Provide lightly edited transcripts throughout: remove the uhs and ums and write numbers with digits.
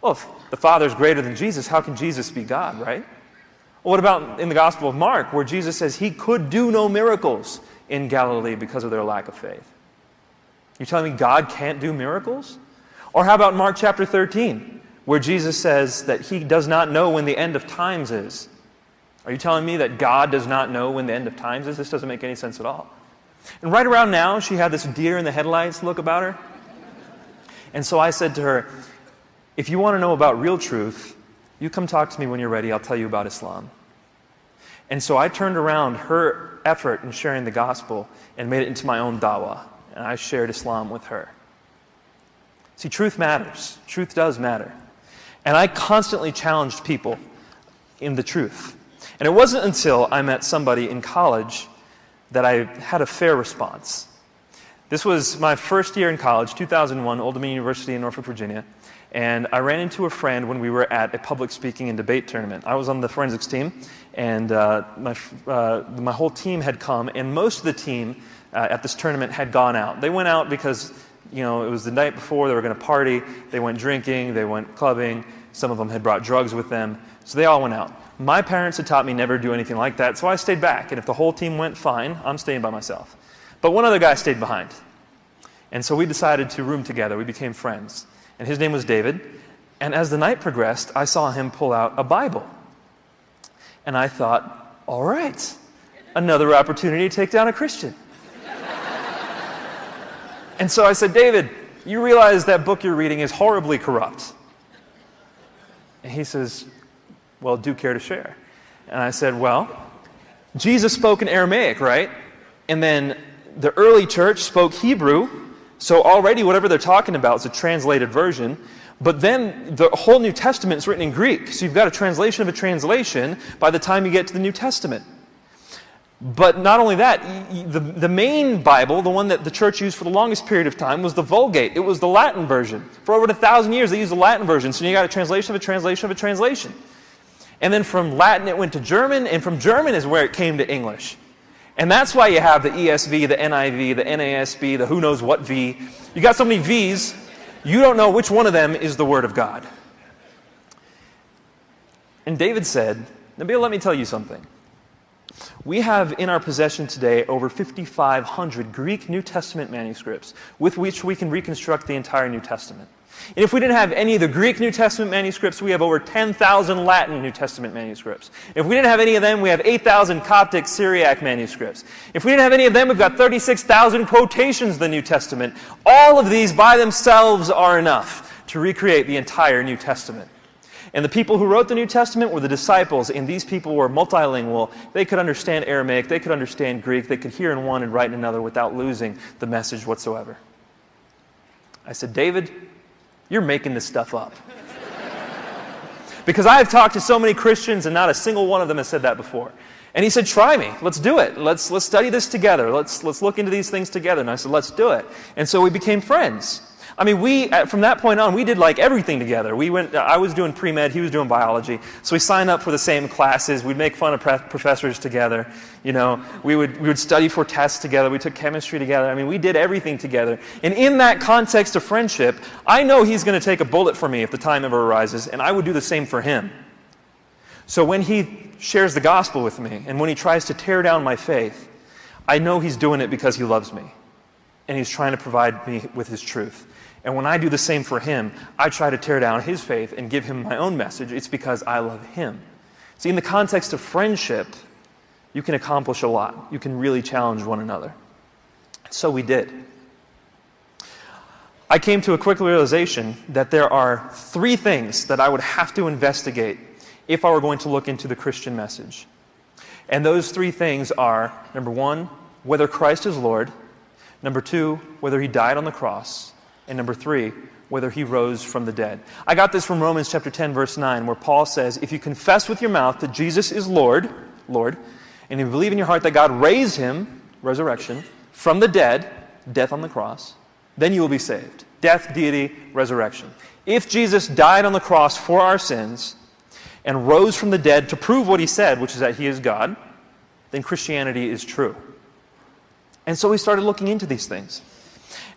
Well, if the Father is greater than Jesus, how can Jesus be God, right? Well, what about in the Gospel of Mark, where Jesus says he could do no miracles in Galilee because of their lack of faith? You're telling me God can't do miracles? Or how about Mark chapter 13, where Jesus says that he does not know when the end of times is? Are you telling me that God does not know when the end of times is? This doesn't make any sense at all. And right around now, she had this deer in the headlights look about her. And so I said to her, if you want to know about real truth, you come talk to me when you're ready. I'll tell you about Islam. And so I turned around her effort in sharing the gospel and made it into my own dawah. And I shared Islam with her. See, truth matters. Truth does matter. And I constantly challenged people in the truth. And it wasn't until I met somebody in college that I had a fair response. This was my first year in college, 2001, Old Dominion University in Norfolk, Virginia. And I ran into a friend when we were at a public speaking and debate tournament. I was on the forensics team, and my whole team had come, and most of the team at this tournament had gone out. They went out because, it was the night before, they were going to party, they went drinking, they went clubbing, some of them had brought drugs with them, so they all went out. My parents had taught me never to do anything like that, so I stayed back, and if the whole team went, fine, I'm staying by myself. But one other guy stayed behind. And so we decided to room together, we became friends. And his name was David. And as the night progressed, I saw him pull out a Bible. And I thought, all right, another opportunity to take down a Christian. And so I said, David, you realize that book you're reading is horribly corrupt. And he says, well, do care to share? And I said, well, Jesus spoke in Aramaic, right? And then the early church spoke Hebrew. So already whatever they're talking about is a translated version. But then the whole New Testament is written in Greek. So you've got a translation of a translation by the time you get to the New Testament. But not only that, the main Bible, the one that the church used for the longest period of time, was the Vulgate. It was the Latin version. For over 1,000 years they used the Latin version. So you got a translation of a translation of a translation. And then from Latin it went to German, and from German is where it came to English. And that's why you have the ESV, the NIV, the NASB, the who knows what V. You got so many Vs, you don't know which one of them is the Word of God. And David said, Nabil, let me tell you something. We have in our possession today over 5,500 Greek New Testament manuscripts with which we can reconstruct the entire New Testament. And if we didn't have any of the Greek New Testament manuscripts, we have over 10,000 Latin New Testament manuscripts. If we didn't have any of them, we have 8,000 Coptic Syriac manuscripts. If we didn't have any of them, we've got 36,000 quotations of the New Testament. All of these by themselves are enough to recreate the entire New Testament. And the people who wrote the New Testament were the disciples, and these people were multilingual. They could understand Aramaic, they could understand Greek, they could hear in one and write in another without losing the message whatsoever. I said, David, you're making this stuff up. Because I've talked to so many Christians and not a single one of them has said that before. And he said, try me. Let's do it. Let's study this together. Let's look into these things together. And I said, let's do it. And so we became friends. I mean, from that point on, we did like everything together. I was doing pre-med, he was doing biology. So we signed up for the same classes. We'd make fun of professors together. We would study for tests together. We took chemistry together. I mean, we did everything together. And in that context of friendship, I know he's going to take a bullet for me if the time ever arises, and I would do the same for him. So when he shares the gospel with me, and when he tries to tear down my faith, I know he's doing it because he loves me. And he's trying to provide me with his truth. And when I do the same for him, I try to tear down his faith and give him my own message. It's because I love him. See, in the context of friendship, you can accomplish a lot. You can really challenge one another. So we did. I came to a quick realization that there are 3 things that I would have to investigate if I were going to look into the Christian message. And those 3 things are, number 1, whether Christ is Lord. Number 2, whether he died on the cross. And number 3, whether he rose from the dead. I got this from Romans chapter 10, verse 9, where Paul says, if you confess with your mouth that Jesus is Lord, and you believe in your heart that God raised him, resurrection, from the dead, death on the cross, then you will be saved. Death, deity, resurrection. If Jesus died on the cross for our sins and rose from the dead to prove what he said, which is that he is God, then Christianity is true. And so we started looking into these things.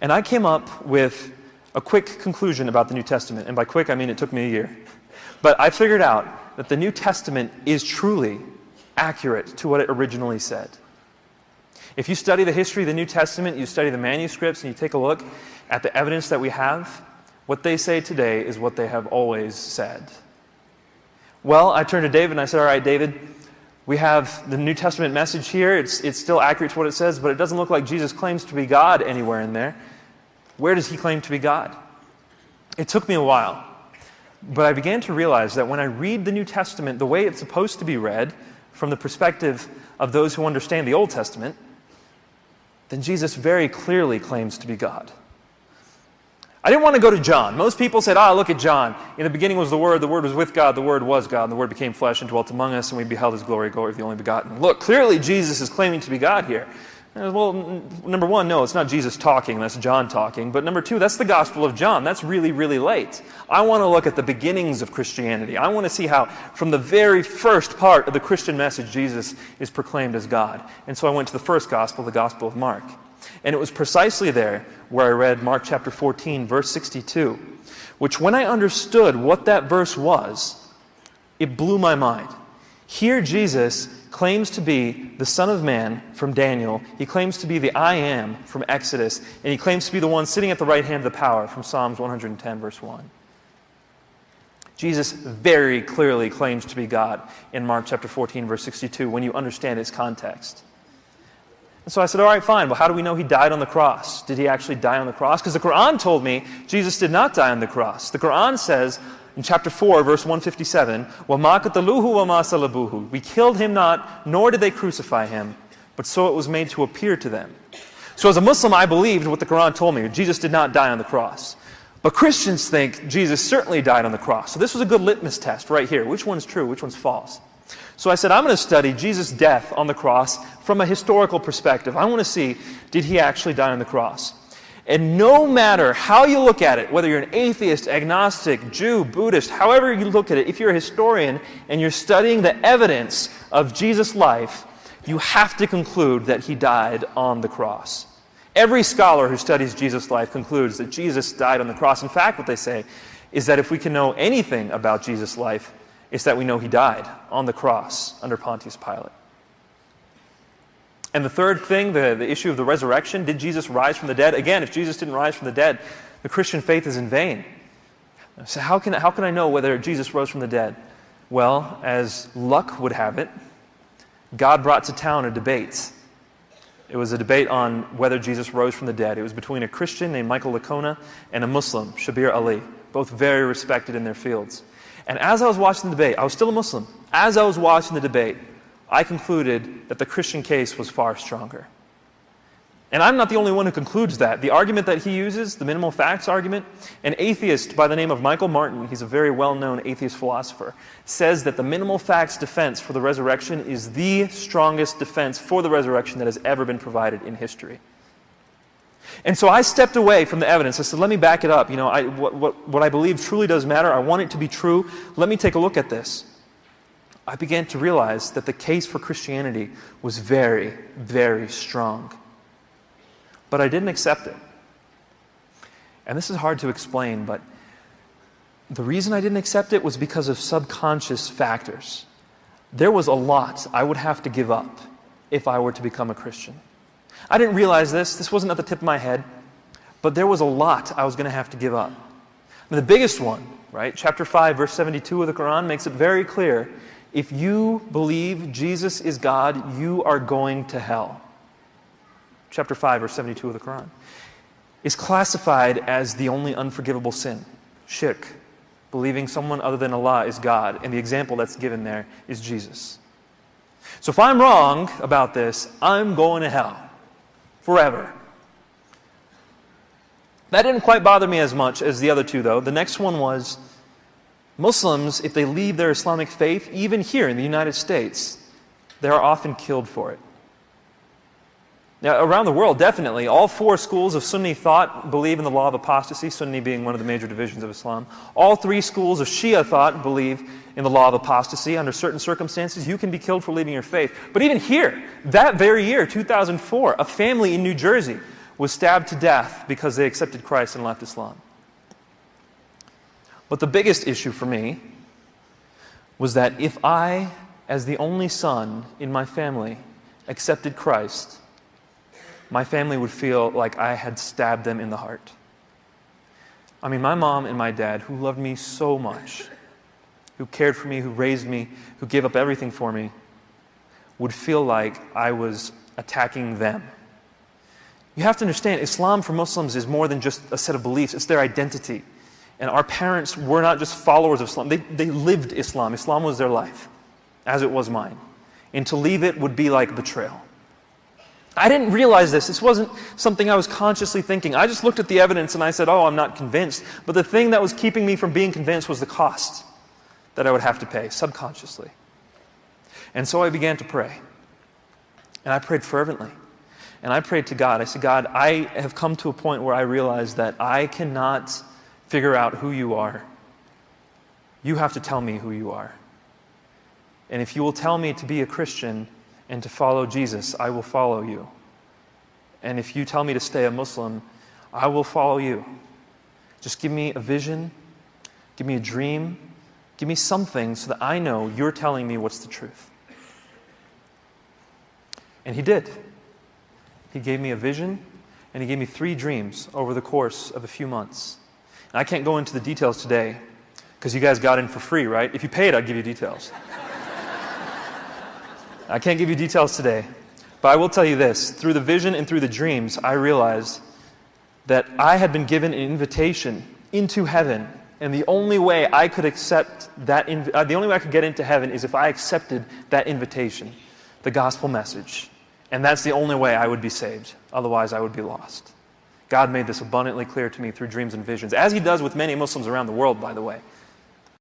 And I came up with a quick conclusion about the New Testament, and by quick I mean it took me a year. But I figured out that the New Testament is truly accurate to what it originally said. If you study the history of the New Testament, you study the manuscripts, and you take a look at the evidence that we have, what they say today is what they have always said. Well, I turned to David and I said, all right, David, we have the New Testament message here. It's still accurate to what it says, but it doesn't look like Jesus claims to be God anywhere in there. Where does he claim to be God? It took me a while, but I began to realize that when I read the New Testament the way it's supposed to be read, from the perspective of those who understand the Old Testament, then Jesus very clearly claims to be God. I didn't want to go to John. Most people said, look at John. In the beginning was the Word was with God, the Word was God, and the Word became flesh and dwelt among us, and we beheld His glory, glory of the only begotten. Look, clearly Jesus is claiming to be God here. Well, number one, no, it's not Jesus talking, that's John talking. But number two, that's the Gospel of John. That's really, really late. I want to look at the beginnings of Christianity. I want to see how, from the very first part of the Christian message, Jesus is proclaimed as God. And so I went to the first Gospel, the Gospel of Mark. And it was precisely there where I read Mark chapter 14, verse 62, which when I understood what that verse was, it blew my mind. Here Jesus claims to be the Son of Man from Daniel. He claims to be the I Am from Exodus. And he claims to be the one sitting at the right hand of the power from Psalms 110, verse 1. Jesus very clearly claims to be God in Mark chapter 14, verse 62, when you understand its context. And so I said, all right, fine. Well, how do we know he died on the cross? Did he actually die on the cross? Because the Quran told me Jesus did not die on the cross. The Quran says in chapter 4, verse 157, وَمَا قَتَلُوهُ وَمَا صَلَبُوهُ. We killed him not, nor did they crucify him, but so it was made to appear to them. So as a Muslim, I believed what the Quran told me. Jesus did not die on the cross. But Christians think Jesus certainly died on the cross. So this was a good litmus test right here. Which one's true? Which one's false? So I said, I'm going to study Jesus' death on the cross from a historical perspective. I want to see, did he actually die on the cross? And no matter how you look at it, whether you're an atheist, agnostic, Jew, Buddhist, however you look at it, if you're a historian and you're studying the evidence of Jesus' life, you have to conclude that he died on the cross. Every scholar who studies Jesus' life concludes that Jesus died on the cross. In fact, what they say is that if we can know anything about Jesus' life, it's that we know he died on the cross under Pontius Pilate. And the third thing, the issue of the resurrection, did Jesus rise from the dead? Again, if Jesus didn't rise from the dead, the Christian faith is in vain. So how can I know whether Jesus rose from the dead? Well, as luck would have it, God brought to town a debate. It was a debate on whether Jesus rose from the dead. It was between a Christian named Michael Licona and a Muslim, Shabir Ali, both very respected in their fields. And as I was watching the debate, I was still a Muslim. As I was watching the debate, I concluded that the Christian case was far stronger. And I'm not the only one who concludes that. The argument that he uses, the minimal facts argument, an atheist by the name of Michael Martin, he's a very well-known atheist philosopher, says that the minimal facts defense for the resurrection is the strongest defense for the resurrection that has ever been provided in history. And so I stepped away from the evidence. I said, let me back it up. What I believe truly does matter. I want it to be true. Let me take a look at this. I began to realize that the case for Christianity was very, very strong. But I didn't accept it. And this is hard to explain, but the reason I didn't accept it was because of subconscious factors. There was a lot I would have to give up if I were to become a Christian. I didn't realize this. This wasn't at the tip of my head. But there was a lot I was going to have to give up. And the biggest one, right? Chapter 5, verse 72 of the Quran makes it very clear. If you believe Jesus is God, you are going to hell. Chapter 5, verse 72 of the Quran is classified as the only unforgivable sin. Shirk. Believing someone other than Allah is God. And the example that's given there is Jesus. So if I'm wrong about this, I'm going to hell. Forever. That didn't quite bother me as much as the other two, though. The next one was Muslims, if they leave their Islamic faith, even here in the United States, they are often killed for it. Now, around the world, definitely, all four schools of Sunni thought believe in the law of apostasy, Sunni being one of the major divisions of Islam. All three schools of Shia thought believe in the law of apostasy. Under certain circumstances, you can be killed for leaving your faith. But even here, that very year, 2004, a family in New Jersey was stabbed to death because they accepted Christ and left Islam. But the biggest issue for me was that if I, as the only son in my family, accepted Christ, my family would feel like I had stabbed them in the heart. I mean, my mom and my dad, who loved me so much, who cared for me, who raised me, who gave up everything for me, would feel like I was attacking them. You have to understand, Islam for Muslims is more than just a set of beliefs. It's their identity. And our parents were not just followers of Islam. They lived Islam. Islam was their life, as it was mine. And to leave it would be like betrayal. I didn't realize this. This wasn't something I was consciously thinking. I just looked at the evidence and I said, oh, I'm not convinced. But the thing that was keeping me from being convinced was the cost that I would have to pay, subconsciously. And so I began to pray. And I prayed fervently. And I prayed to God. I said, God, I have come to a point where I realize that I cannot figure out who you are. You have to tell me who you are. And if you will tell me to be a Christian and to follow Jesus, I will follow you. And if you tell me to stay a Muslim, I will follow you. Just give me a vision, give me a dream, give me something so that I know you're telling me what's the truth. And he did. He gave me a vision, and he gave me 3 dreams over the course of a few months. And I can't go into the details today, because you guys got in for free, right? If you paid, I'd give you details. I can't give you details today, but I will tell you this. Through the vision and through the dreams, I realized that I had been given an invitation into heaven, and the only way I could accept that, the only way I could get into heaven is if I accepted that invitation, the gospel message. And that's the only way I would be saved. Otherwise, I would be lost. God made this abundantly clear to me through dreams and visions, as he does with many Muslims around the world, by the way.